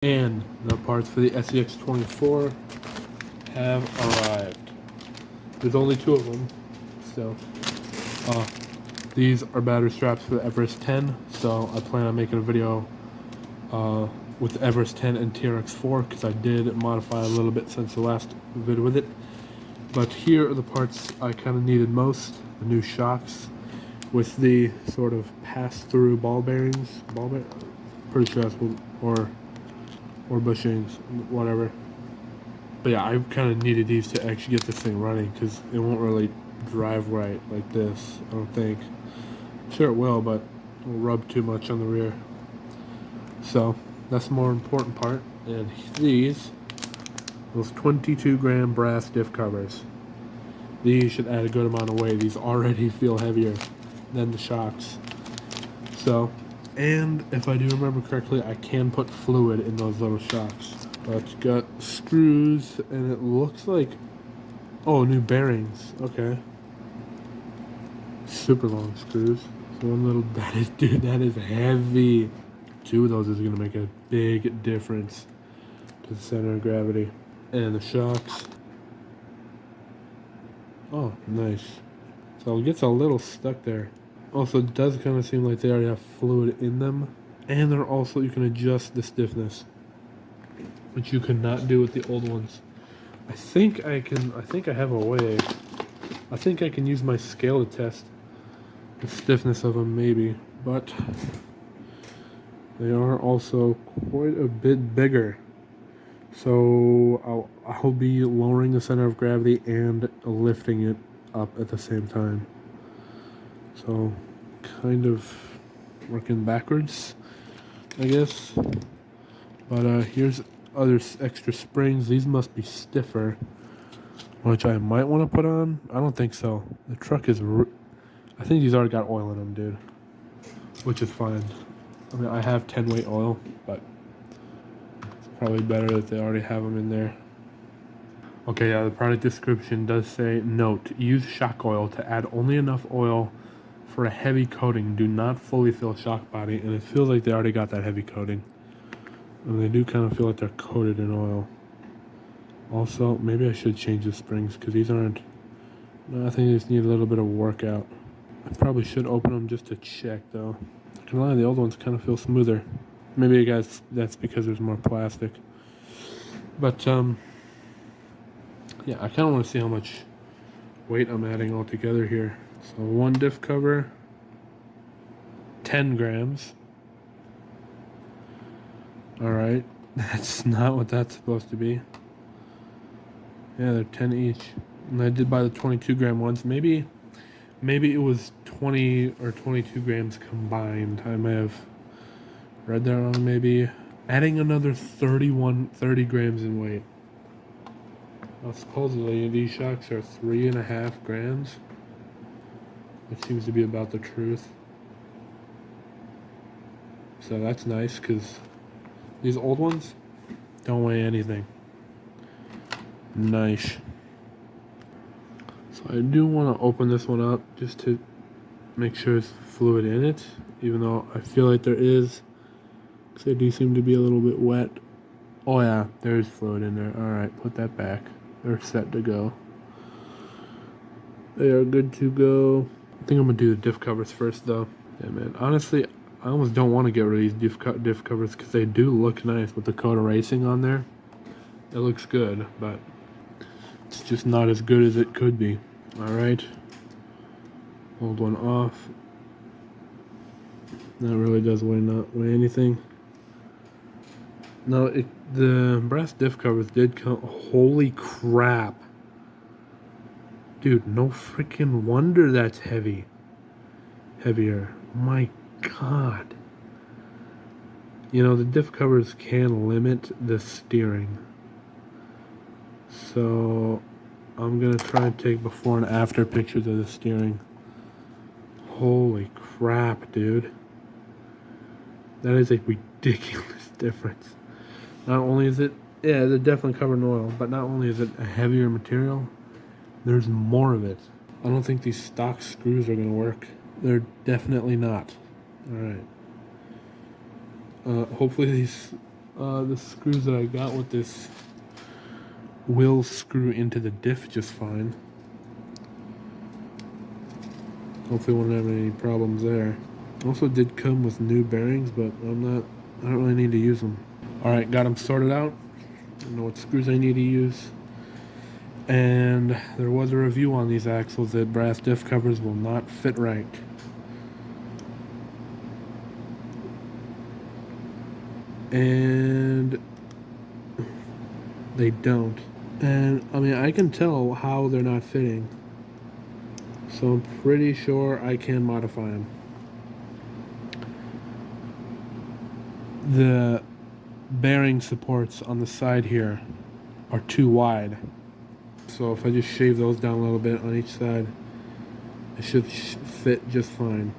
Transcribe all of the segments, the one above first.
And the parts for the SCX24 have arrived. There's only 2 of them, so these are battery straps for the Everest 10, so I plan on making a video with the Everest 10 and TRX4 because I did modify a little bit since the last video with it. But here are the parts I kind of needed most. The new shocks with the sort of pass-through ball bearings. Pretty sure that's what, or bushings, whatever. But yeah, I kind of needed these to actually get this thing running because it won't really drive right like this, I don't think. Sure it will, but it'll rub too much on the rear. So that's the more important part. And those 22-gram brass diff covers. These should add a good amount of weight. These already feel heavier than the shocks. So, and if I do remember correctly, I can put fluid in those little shocks. But it's got screws, and it looks like, oh, new bearings. Okay. Super long screws. So one little, that is heavy. 2 of those is gonna make a big difference to the center of gravity. And the shocks. Oh, nice. So it gets a little stuck there. Also, it does kind of seem like they already have fluid in them. And they're also, you can adjust the stiffness, which you could not do with the old ones. I think I have a way. I think I can use my scale to test the stiffness of them, maybe. But they are also quite a bit bigger. So I'll be lowering the center of gravity and lifting it up at the same time. So kind of working backwards, I guess. But here's other extra springs. These must be stiffer, which I might want to put on. I don't think so. The truck is, I think these already got oil in them, dude. Which is fine. I mean, I have 10 weight oil, but it's probably better that they already have them in there. Okay, yeah, the product description does say, note, use shock oil to add only enough oil for a heavy coating. Do not fully fill shock body. And it feels like they already got that heavy coating. And they do kind of feel like they're coated in oil. Also, maybe I should change the springs because these aren't, no, I think they just need a little bit of workout. I probably should open them just to check though. I can lie, the old ones kind of feel smoother. Maybe guys, that's because there's more plastic. But yeah, I kind of want to see how much weight I'm adding all together here. So 1 diff cover, 10 grams. Alright, that's not what that's supposed to be. Yeah, they're 10 each. And I did buy the 22-gram ones. Maybe it was 20 or 22 grams combined. I may have read that wrong, maybe. Adding another 30 grams in weight. Well, supposedly these shocks are 3.5 grams. Which seems to be about the truth. So that's nice, because these old ones don't weigh anything. Nice. So I do want to open this one up just to make sure there's fluid in it, even though I feel like there is, because they do seem to be a little bit wet. Oh yeah, there is fluid in there. Alright, put that back. They're set to go. They are good to go. I think I'm going to do the diff covers first though. Yeah man, honestly, I almost don't want to get rid of these diff covers because they do look nice with the coat erasing on there. It looks good, but it's just not as good as it could be. Alright. Hold one off. That really does not weigh anything. No, the brass diff covers did come. Holy crap. Dude, no freaking wonder that's heavy. Heavier. My God. You know, the diff covers can limit the steering. So I'm gonna try and take before and after pictures of the steering. Holy crap, dude. That is a ridiculous difference. Not only is it, yeah, they're definitely covered in oil, but not only is it a heavier material, there's more of it. I don't think these stock screws are gonna work. They're definitely not. Alright. Hopefully these The screws that I got with this will screw into the diff just fine. Hopefully won't have any problems there. Also did come with new bearings, but I don't really need to use them. Alright, got them sorted out. I know what screws I need to use. And there was a review on these axles that brass diff covers will not fit right. And they don't. And I mean, I can tell how they're not fitting. So I'm pretty sure I can modify them. The bearing supports on the side here are too wide. So if I just shave those down a little bit on each side, it should fit just fine.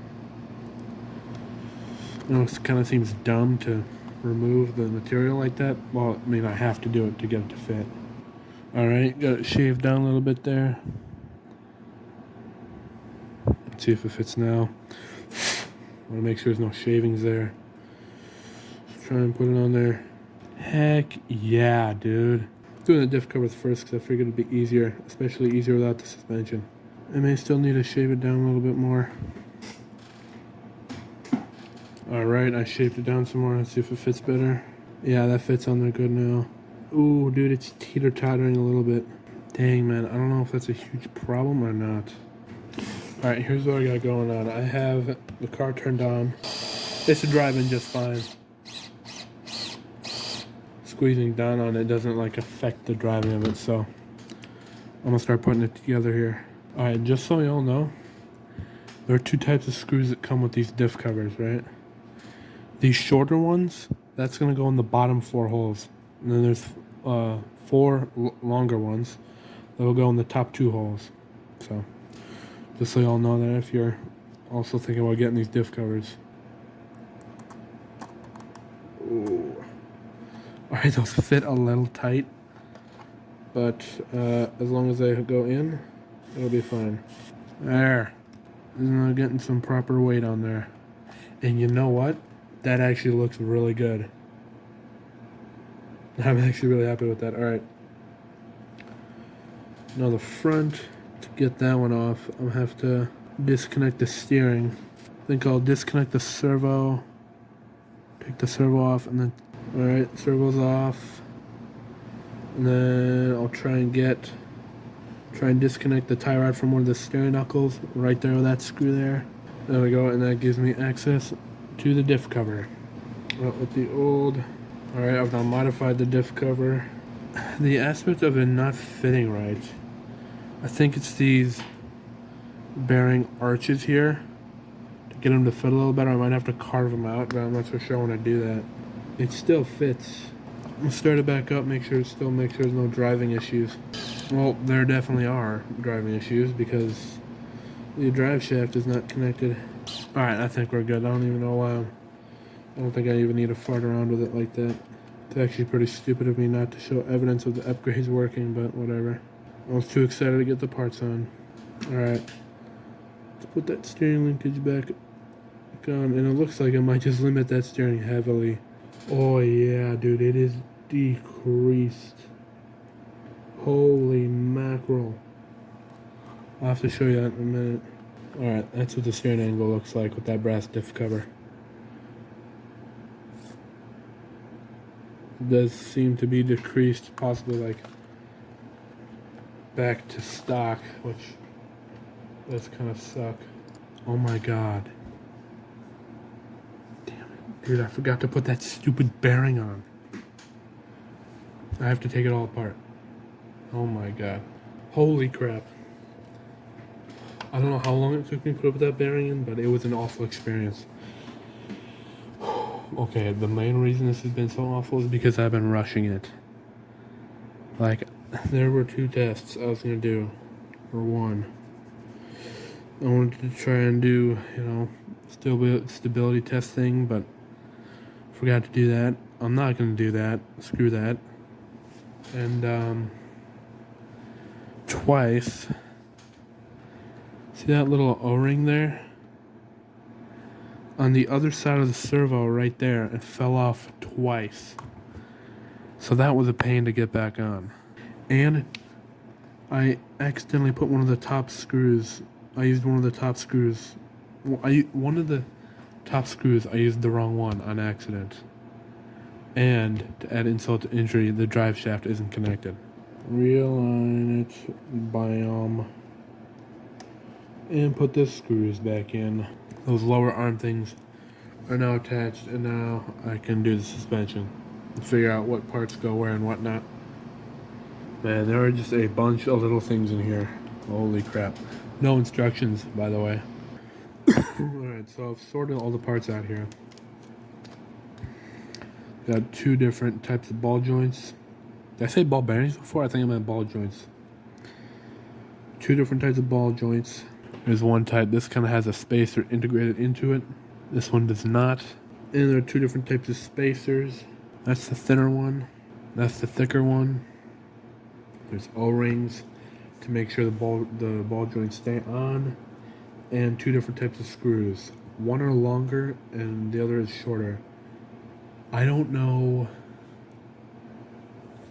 You know, it kind of seems dumb to remove the material like that. Well, I mean, I have to do it to get it to fit. Alright, got it shaved down a little bit there. Let's see if it fits now. I want to make sure there's no shavings there. Let's try and put it on there. Heck yeah, dude. Doing the diff covers first because I figured it'd be easier, especially easier without the suspension. I may still need to shave it down a little bit more. Alright, I shaved it down some more. Let's see if it fits better. Yeah, that fits on there good now. Ooh, dude, it's teeter-tottering a little bit. Dang, man, I don't know if that's a huge problem or not. Alright, here's what I got going on. I have the car turned on. It's driving just fine. Squeezing down on it doesn't like affect the driving of it, so I'm gonna start putting it together here. Alright, just so you all know, there are two types of screws that come with these diff covers, right? These shorter ones, that's gonna go in the bottom 4 holes. And then there's 4 longer ones that will go in the top 2 holes. So, just so you all know that if you're also thinking about getting these diff covers. Ooh. Alright, those fit a little tight, but as long as they go in, it'll be fine. There. I'm getting some proper weight on there. And you know what? That actually looks really good. I'm actually really happy with that. Alright. Now the front, to get that one off, I'm gonna have to disconnect the steering. I think I'll disconnect the servo, take the servo off, and then, alright, servo's off. And then I'll try and disconnect the tie rod from one of the steering knuckles, right there with that screw there. There we go, and that gives me access to the diff cover. Well, with the old, alright, I've now modified the diff cover. The aspect of it not fitting right, I think it's these bearing arches here. To get them to fit a little better, I might have to carve them out, but I'm not so sure when I do that. It still fits. I'm gonna start it back up, make sure there's no driving issues. Well, there definitely are driving issues because the drive shaft is not connected. Alright, I think we're good. I don't even know why. I don't think I even need to fart around with it like that. It's actually pretty stupid of me not to show evidence of the upgrades working, but whatever. I was too excited to get the parts on. Alright. Let's put that steering linkage back on, and it looks like I might just limit that steering heavily. Oh yeah, dude, it is decreased. Holy mackerel. I'll have to show you that in a minute. Alright, that's what the steering angle looks like with that brass diff cover. It does seem to be decreased, possibly like back to stock, which does kind of suck. Oh my god. Damn it. Dude, I forgot to put that stupid bearing on. I have to take it all apart. Oh my god. Holy crap. I don't know how long it took me to put that bearing in, but it was an awful experience. Okay, the main reason this has been so awful is because I've been rushing it. Like, there were 2 tests I was going to do. Or 1. I wanted to try and do, you know, stability testing, but forgot to do that. I'm not going to do that. Screw that. And, twice. See that little O-ring there? On the other side of the servo right there, it fell off twice. So that was a pain to get back on. And I accidentally put one of the top screws. I used one of the top screws. One of the top screws, I used the wrong one on accident. And to add insult to injury, the drive shaft isn't connected. Realign it, biome, and put the screws back in. Those lower arm things are now attached, and now I can do the suspension and figure out what parts go where and whatnot. Man, there are just a bunch of little things in here. Holy crap. No instructions, by the way. Alright, so I've sorted all the parts out here. Got two different types of ball joints. Did I say ball bearings before? I think I meant ball joints. Two different types of ball joints. There's one type, this kind of has a spacer integrated into it. This one does not. And there are two different types of spacers. That's the thinner one. That's the thicker one. There's O-rings to make sure the ball joints stay on. And two different types of screws. One are longer and the other is shorter. I don't know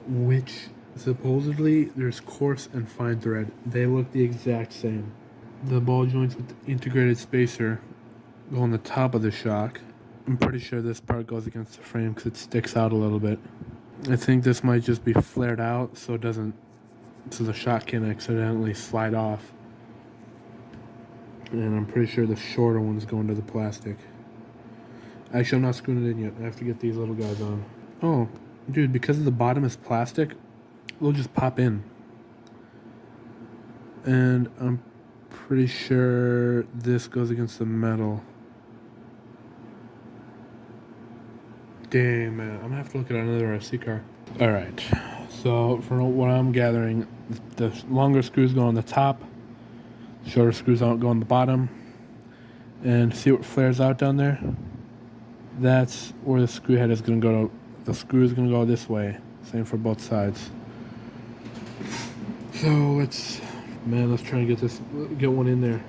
which. Supposedly there's coarse and fine thread. They look the exact same. The ball joints with the integrated spacer go on the top of the shock. I'm pretty sure this part goes against the frame because it sticks out a little bit. I think this might just be flared out so the shock can accidentally slide off. And I'm pretty sure the shorter ones go into the plastic. Actually, I'm not screwing it in yet. I have to get these little guys on. Oh, dude, because the bottom is plastic, they'll just pop in. And I'm pretty sure this goes against the metal. Dang, man. I'm gonna have to look at another RC car. Alright, so from what I'm gathering, the longer screws go on the top, shorter screws don't go on the bottom. And see what flares out down there? That's where the screw head is gonna go. The screw is gonna go this way. Same for both sides. So let's try and get one in there.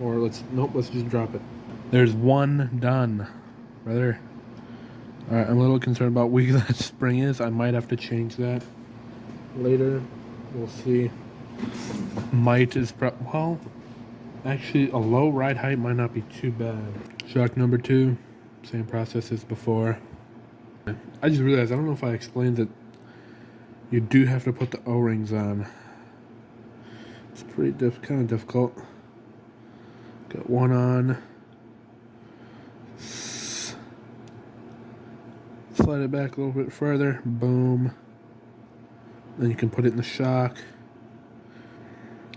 Or let's just drop it. There's one done, brother. Alright, I'm a little concerned about how weak that spring is. I might have to change that later. We'll see. Well, actually, a low ride height might not be too bad. Shock number 2, same process as before. I just realized, I don't know if I explained that you do have to put the O-rings on. It's pretty kind of difficult. Got one on. Slide it back a little bit further. Boom. Then you can put it in the shock.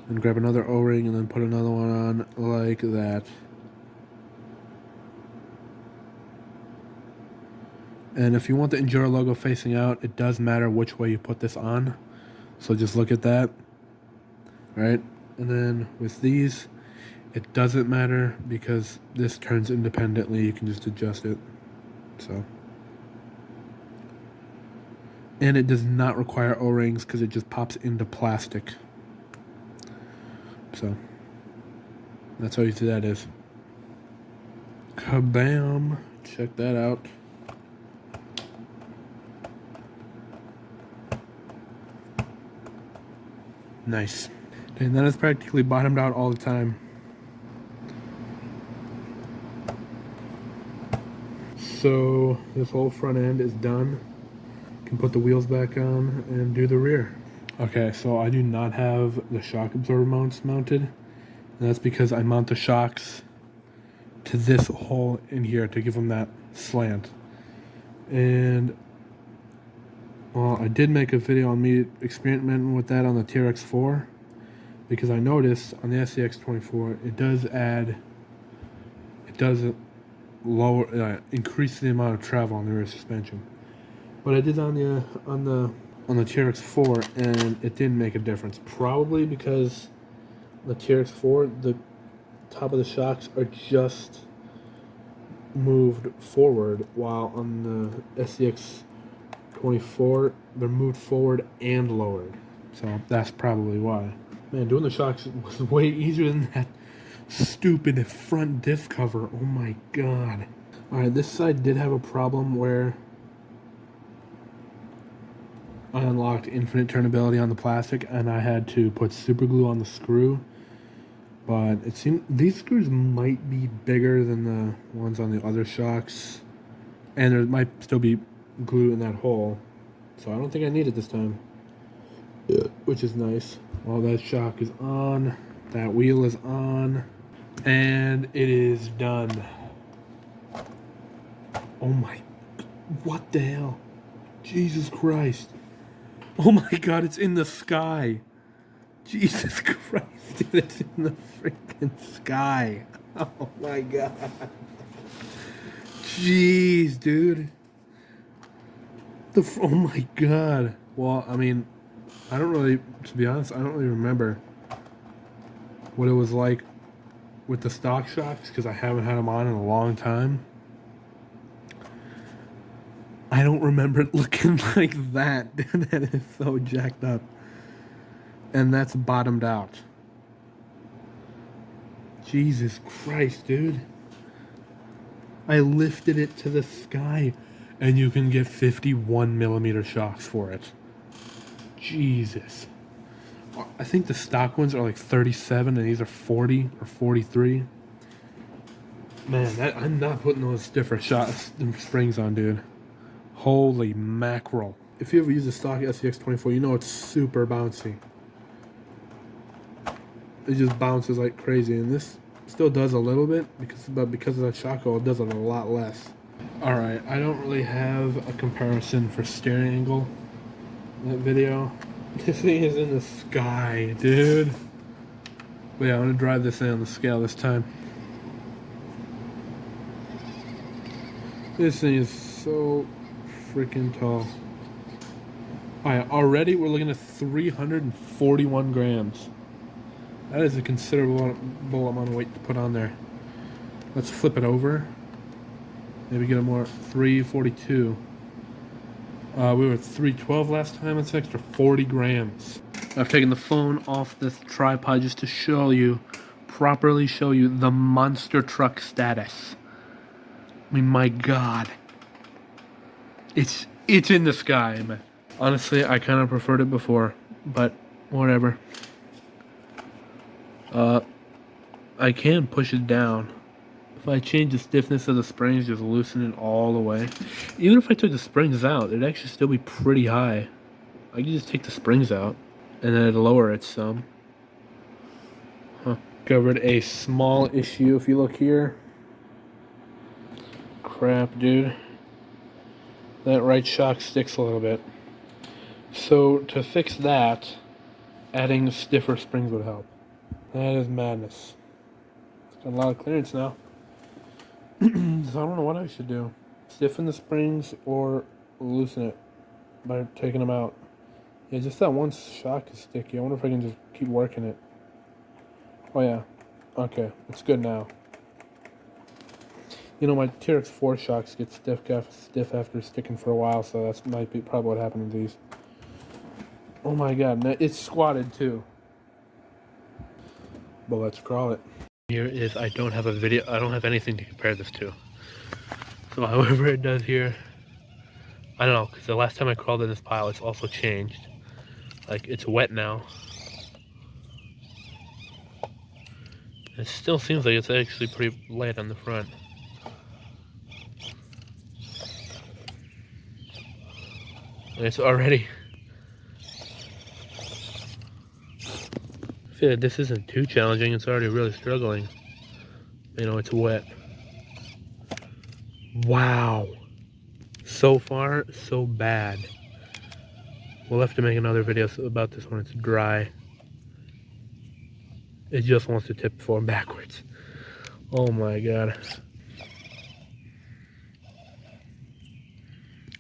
And grab another O-ring and then put another one on like that. And if you want the INJORA logo facing out, it does matter which way you put this on. So just look at that. Right? And then with these, it doesn't matter because this turns independently. You can just adjust it. So. And it does not require O-rings because it just pops into plastic. So, that's how easy that is. Kabam! Check that out. Nice. And that is practically bottomed out all the time. So, this whole front end is done. Can put the wheels back on and do the rear. Okay, so I do not have the shock absorber mounts mounted. And that's because I mount the shocks to this hole in here to give them that slant. And well, I did make a video on me experimenting with that on the TRX4 because I noticed on the SCX24 it does increase the amount of travel on the rear suspension. But I did on the TRX4 and it didn't make a difference. Probably because the TRX4, the top of the shocks are just moved forward, while on the SCX24 they're moved forward and lowered. So that's probably why. Man, doing the shocks was way easier than that stupid front diff cover. Oh my god. Alright, this side did have a problem where I unlocked infinite turnability on the plastic, and I had to put super glue on the screw. But it seemed these screws might be bigger than the ones on the other shocks, and there might still be glue in that hole. So I don't think I need it this time, which is nice. Well, that shock is on, that wheel is on, and it is done. Oh my, what the hell? Jesus Christ. Oh my God, it's in the sky. Jesus Christ, dude, it's in the freaking sky. Oh my God. Jeez, dude. Oh my God. Well, I mean, I don't really, to be honest, I don't really remember what it was like with the stock shocks because I haven't had them on in a long time. I don't remember it looking like that. That is so jacked up. And that's bottomed out. Jesus Christ, dude. I lifted it to the sky, and you can get 51mm shocks for it. Jesus. I think the stock ones are like 37, and these are 40 or 43. Man, I'm not putting those stiffer springs on, dude. Holy mackerel. If you ever use a stock SCX24, you know it's super bouncy. It just bounces like crazy, and this still does a little bit, but because of that shock hole, it does it a lot less. Alright, I don't really have a comparison for steering angle in that video. This thing is in the sky, dude. But yeah, I'm gonna drive this thing on the scale this time. This thing is so freaking tall. Alright, already we're looking at 341 grams. That is a considerable amount of weight to put on there. Let's flip it over. Maybe get a more 342. We were at 312 last time. That's an extra 40 grams. I've taken the phone off this tripod just to show you, properly show you the monster truck status. I mean, my God. It's in the sky, man. Honestly, I kind of preferred it before, but whatever. I can push it down. If I change the stiffness of the springs, just loosen it all the way. Even if I took the springs out, it'd actually still be pretty high. I can just take the springs out, and then it'd lower it some. Huh. Covered a small issue if you look here. Crap, dude. That right shock sticks a little bit. So to fix that, adding stiffer springs would help. That is madness. It's got a lot of clearance now. So I don't know what I should do. Stiffen the springs or loosen it by taking them out. Yeah, just that one shock is sticky. I wonder if I can just keep working it. Oh yeah. Okay, it's good now. You know, my TRX4 shocks get stiff after sticking for a while, so that might be probably what happened to these. Oh my God, it's squatted too. But let's crawl it. Here is, I don't have a video, I don't have anything to compare this to. So however it does here, I don't know, because the last time I crawled in this pile, it's also changed. Like, it's wet now. It still seems like it's actually pretty light on the front. And it's already... I feel like this isn't too challenging, it's already really struggling. You know, it's wet. Wow. So far, so bad. We'll have to make another video about this when it's dry. It just wants to tip forward backwards. Oh my God.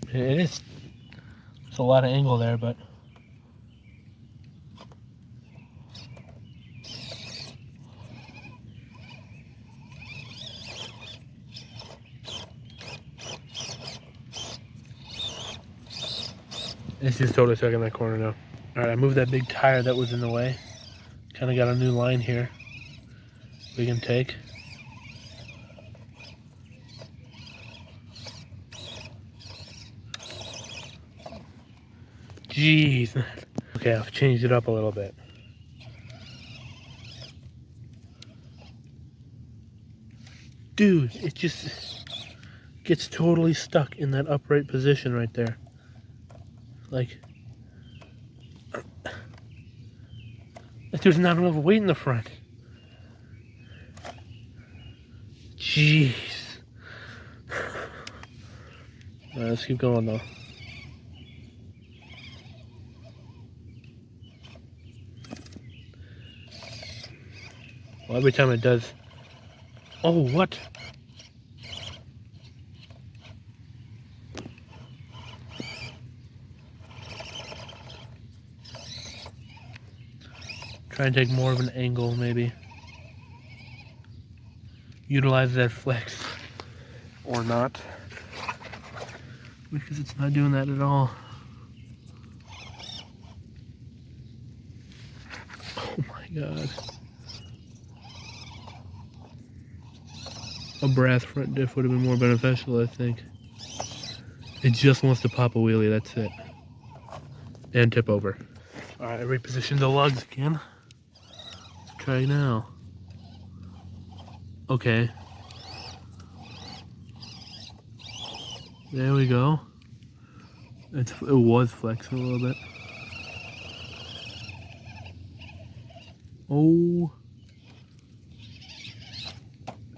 It is. There's a lot of angle there, but... it's just totally stuck in that corner now. Alright, I moved that big tire that was in the way. Kind of got a new line here we can take. Jeez. Okay, I've changed it up a little bit. Dude, it just gets totally stuck in that upright position right there. Like there's not enough weight in the front. Jeez. Alright, let's keep going though. Well, every time it does. Oh, what? Try and take more of an angle, maybe. Utilize that flex. Or not. Because it's not doing that at all. Oh my god. A brass front diff would have been more beneficial, I think. It just wants to pop a wheelie, that's it. And tip over. Alright, I repositioned the lugs again. Let's try now. Okay. There we go. It was flexing a little bit. Oh.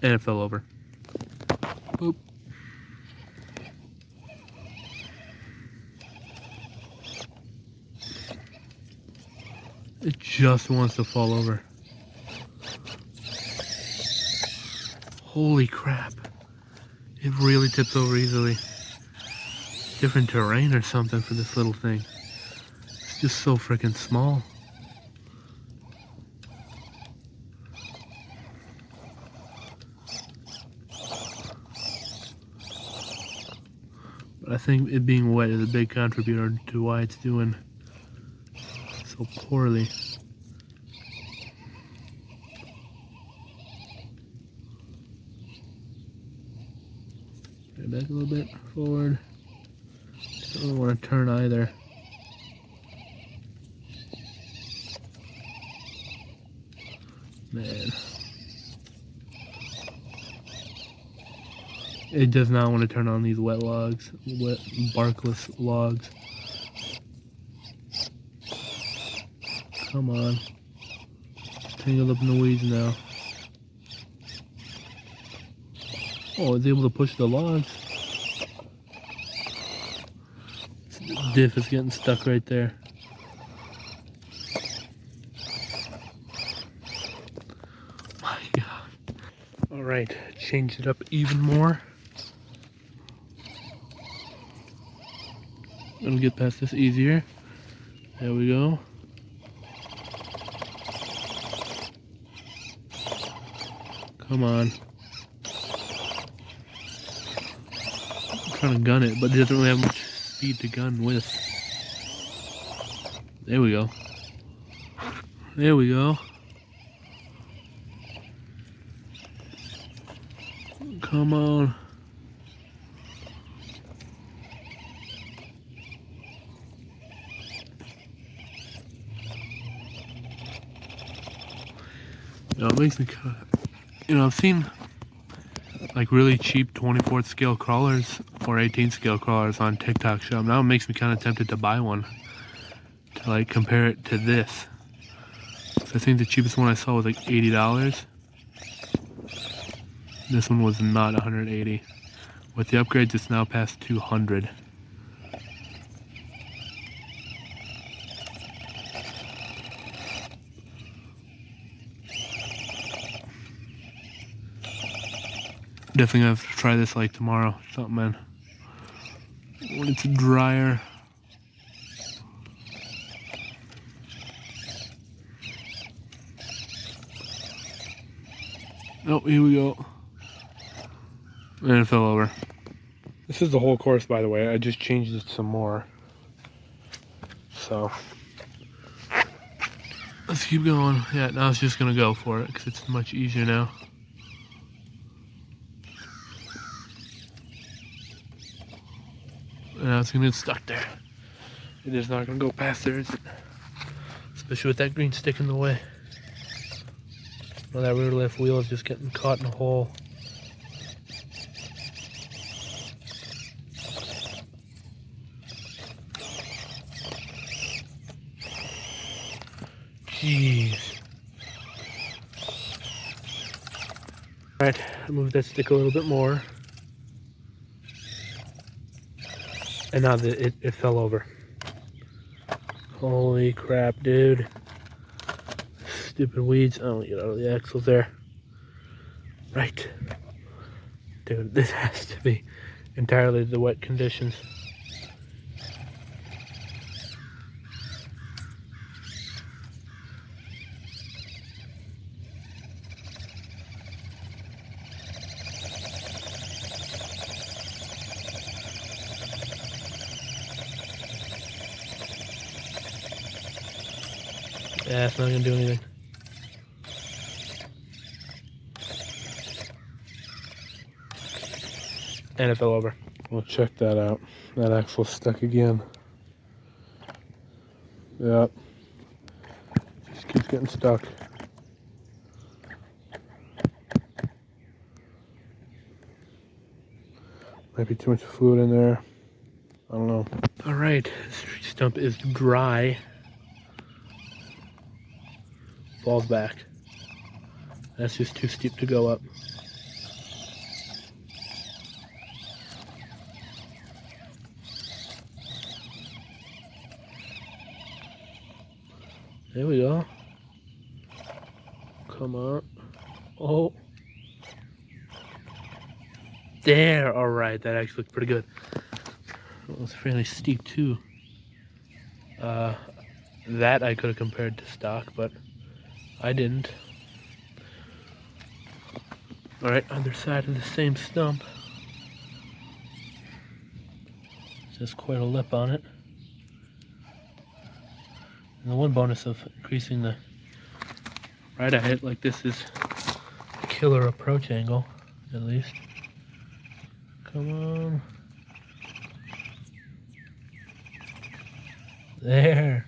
And it fell over. Boop. It just wants to fall over. Holy crap. It really tips over easily. Different terrain or something for this little thing. It's just so freaking small. But I think it being wet is a big contributor to why it's doing so poorly. Back a little bit forward. Don't really want to turn either. Man. It does not want to turn on these wet logs, wet barkless logs. Come on. Tangled up in the weeds now. Oh, it's able to push the logs. The diff is getting stuck right there. My God. Alright, change it up even more. It'll get past this easier. There we go. Come on. I'm trying to gun it, but it doesn't really have much speed to gun with. There we go. There we go. Come on. You know, it makes me kind of, I've seen like really cheap 24th scale crawlers or 18th scale crawlers on TikTok shop. Now it makes me kind of tempted to buy one to like compare it to this. So I think the cheapest one I saw was like $80. This one was not 180. With the upgrades, it's now past 200. Definitely gonna have to try this like tomorrow, something, man. When it's drier. Oh, here we go. And it fell over. This is the whole course, by the way. I just changed it some more. So let's keep going. Yeah, now it's just gonna go for it because it's much easier now. Now it's gonna get stuck there. It is not going to go past there, is it? Especially with that green stick in the way. Well, that rear left wheel is just getting caught in a hole. Jeez. Alright, move that stick a little bit more. And now it fell over. Holy crap, dude. Stupid weeds. Oh, get out of the axles there. Right. Dude, this has to be entirely the wet conditions. Yeah, it's not gonna do anything. And it fell over. Well, check that out. That axle's stuck again. Yep. Just keeps getting stuck. Might be too much fluid in there. I don't know. Alright, this tree stump is dry. Falls back. That's just too steep to go up. There we go. Come on. Oh. There. Alright, that actually looked pretty good. It was fairly steep too. That I could have compared to stock, but I didn't. Alright, other side of the same stump. There's quite a lip on it. And the one bonus of increasing the right I hit like this is a killer approach angle, at least. Come on. There.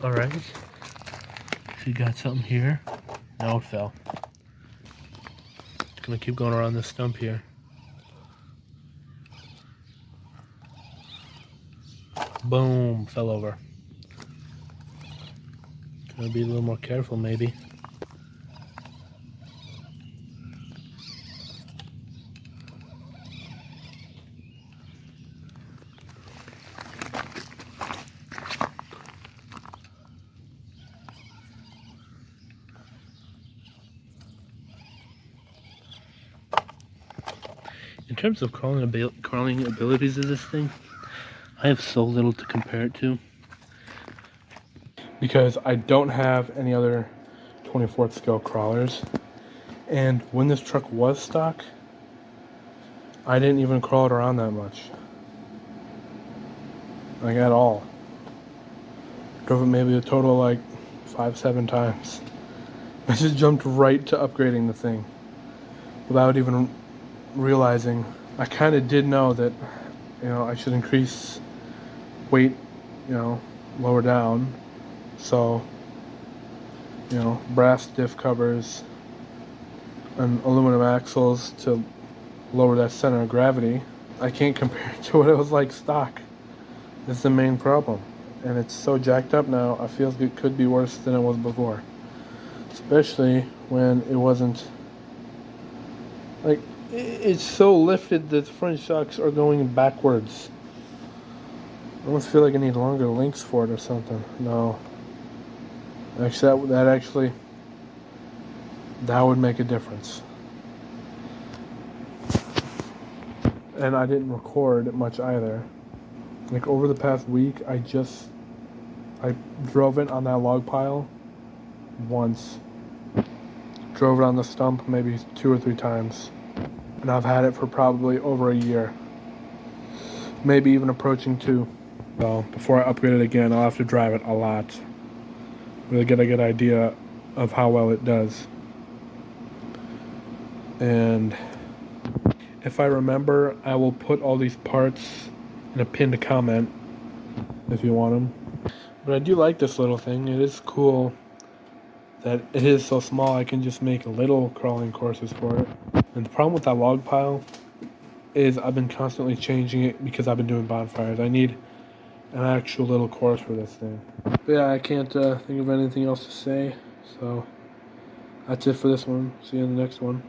Alright. So you got something here. Now it fell. Just gonna keep going around this stump here. Boom, fell over. Gonna be a little more careful maybe. In terms of crawling abilities of this thing, I have so little to compare it to. Because I don't have any other 24th scale crawlers. And when this truck was stock, I didn't even crawl it around that much. Like at all. Drove it maybe a total of like 5-7 times. I just jumped right to upgrading the thing without even realizing. I kind of did know that, you know, I should increase weight, you know, lower down. So, you know, brass diff covers and aluminum axles to lower that center of gravity. I can't compare it to what it was like stock. That's the main problem. And it's so jacked up now, I feel it could be worse than it was before. Especially when it wasn't, like, it's so lifted that the front shocks are going backwards. I almost feel like I need longer links for it or something. No. Actually, that would make a difference. And I didn't record much either. Like over the past week, I drove it on that log pile once. Drove it on the stump maybe 2 or 3 times. And I've had it for probably over a year. Maybe even approaching 2. So before I upgrade it again, I'll have to drive it a lot. Really get a good idea of how well it does. And if I remember, I will put all these parts in a pinned comment if you want them. But I do like this little thing. It is cool that it is so small. I can just make little crawling courses for it. And the problem with that log pile is I've been constantly changing it because I've been doing bonfires. I need an actual little course for this thing. But yeah, I can't think of anything else to say. So that's it for this one. See you in the next one.